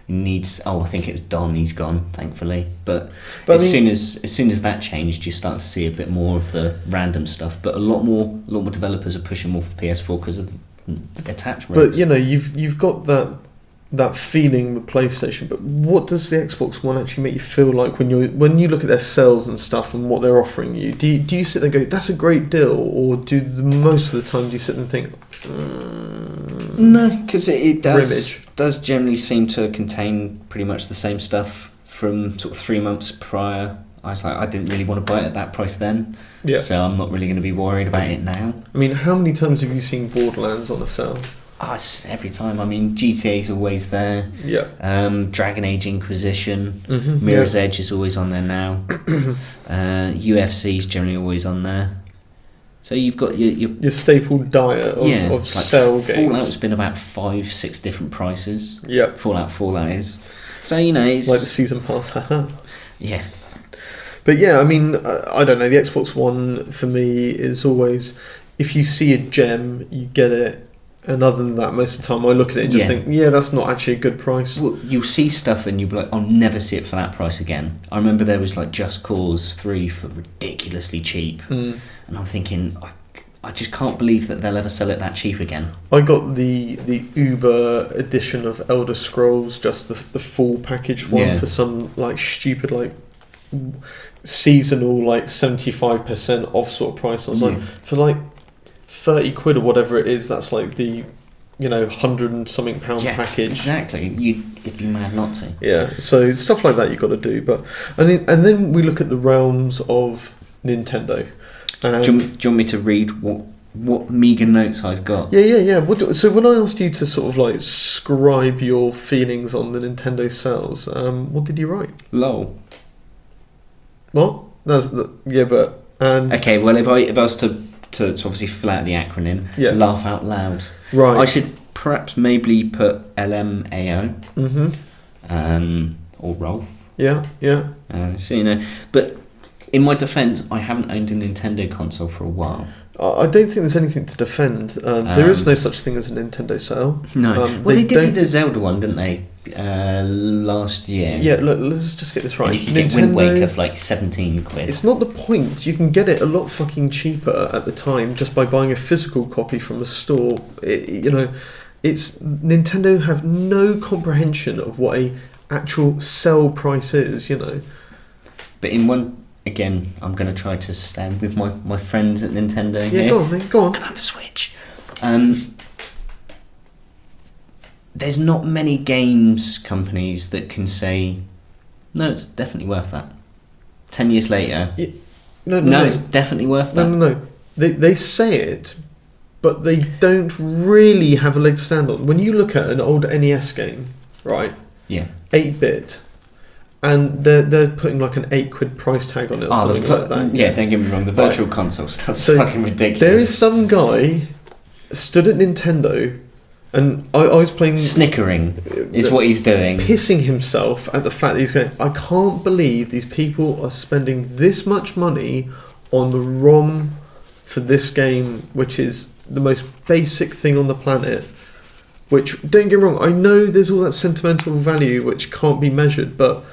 S2: I think it was Don, he's gone, thankfully. But as soon as that changed, you start to see a bit more of the random stuff. But a lot more developers are pushing more for PS4 because of the attach rates.
S1: But you've got that feeling with PlayStation. But what does the Xbox One actually make you feel like when you look at their sales and stuff and what they're offering you? Do you sit there and go, that's a great deal, or most of the time do you sit there and think?
S2: No, because it does generally seem to contain pretty much the same stuff from sort of 3 months prior. I was like, I didn't really want to buy it at that price then, so I'm not really going to be worried about it now.
S1: How many times have you seen Borderlands on a sale?
S2: It's every time. GTA's always there.
S1: Yeah.
S2: Dragon Age Inquisition,
S1: mm-hmm.
S2: Mirror's Edge is always on there now. UFC's generally always on there. So you've got your
S1: staple diet of cell games.
S2: Fallout's been about 5-6 different prices.
S1: Yeah.
S2: Fallout 4, that is. So it's
S1: like the season pass.
S2: Yeah.
S1: But yeah, I don't know. The Xbox One for me is always, if you see a gem, you get it. And other than that, most of the time I look at it and just think, that's not actually a good price.
S2: Well, you'll see stuff and you'll be like, I'll never see it for that price again. I remember there was like Just Cause 3 for ridiculously cheap. And I'm thinking, I just can't believe that they'll ever sell it that cheap again.
S1: I got the Uber edition of Elder Scrolls, just the full package one for some like stupid seasonal 75% off sort of price. I was like, for £30 or whatever it is, that's like the 100 and something pound package.
S2: Exactly. You'd be mad not to.
S1: Yeah, so stuff like that you've got to do. But and then we look at the realms of Nintendo.
S2: Do you want me to read what meagre notes I've got?
S1: Yeah. So when I asked you to sort of scribe your feelings on the Nintendo sales, what did you write?
S2: LOL.
S1: What?
S2: Okay, well, if I was to obviously fill out the acronym, laugh out loud.
S1: Right.
S2: I should perhaps maybe put LMAO.
S1: Mm-hmm.
S2: Or Rolf.
S1: Yeah.
S2: But in my defence, I haven't owned a Nintendo console for a while.
S1: I don't think there's anything to defend. There is no such thing as a Nintendo sale.
S2: No. They did the Zelda one, didn't they? Last year.
S1: Yeah, look, let's just get this right.
S2: And you could get Wind Waker for £17.
S1: It's not the point. You can get it a lot fucking cheaper at the time just by buying a physical copy from a store. It's Nintendo have no comprehension of what a actual sell price is.
S2: But in one. Again, I'm going to try to stand with my friends at Nintendo.
S1: Yeah, go on.
S2: Can I have a Switch? There's not many games companies that can say, no, it's definitely worth that. 10 years later, no, it's definitely worth that.
S1: No. They say it, but they don't really have a leg to stand on. When you look at an old NES game, right?
S2: Yeah.
S1: 8-bit, and they're putting like an £8 price tag on it or something like that.
S2: Yeah, don't get me wrong, the virtual console stuff's fucking ridiculous.
S1: There is some guy stood at Nintendo, and I was playing...
S2: Snickering is what he's doing.
S1: Pissing himself at the fact that he's going, I can't believe these people are spending this much money on the ROM for this game, which is the most basic thing on the planet. Which, don't get me wrong, I know there's all that sentimental value which can't be measured, but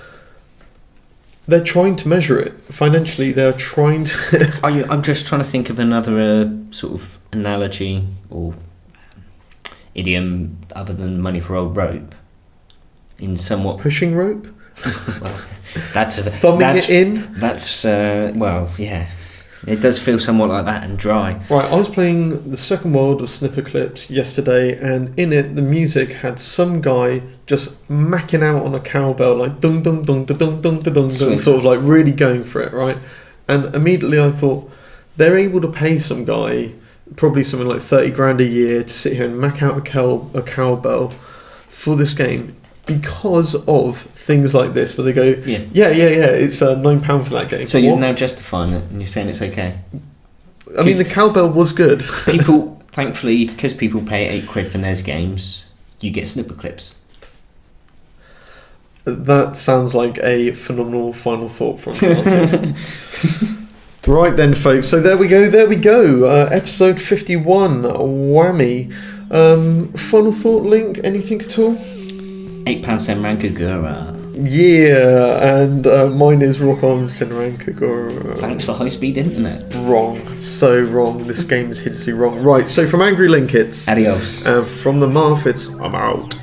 S1: they're trying to measure it. Financially, they're trying to...
S2: I'm just trying to think of another sort of analogy or idiom other than money for old rope. In somewhat...
S1: Pushing rope?
S2: Well, that's
S1: it in?
S2: That's, well, yeah. It does feel somewhat like that and dry.
S1: Right, I was playing the second world of Snipper Clips yesterday, and in it, the music had some guy just macking out on a cowbell, like dung dung dung da dung dung da dung, sort of like really going for it, right? And immediately I thought, they're able to pay some guy probably something like 30 grand a year to sit here and mack out a cowbell for this game because of things like this, where they go, yeah, it's £9 for that game.
S2: So you're now justifying it, and you're saying it's okay.
S1: I mean, the cowbell was good.
S2: People, thankfully, because people pay £8 for NES games, you get Snipper Clips.
S1: That sounds like a phenomenal final thought from Francis. Right then, folks. So there we go. Episode 51. Whammy. Final thought, Link? Anything at all?
S2: £8 Senran Kagura.
S1: Yeah, and mine is Rock On Senran Kagura.
S2: Thanks for high-speed internet.
S1: Wrong. So wrong. This game is hideously wrong. Right, so from Angry Link, it's...
S2: Adios.
S1: And from the Marf, it's... I'm out.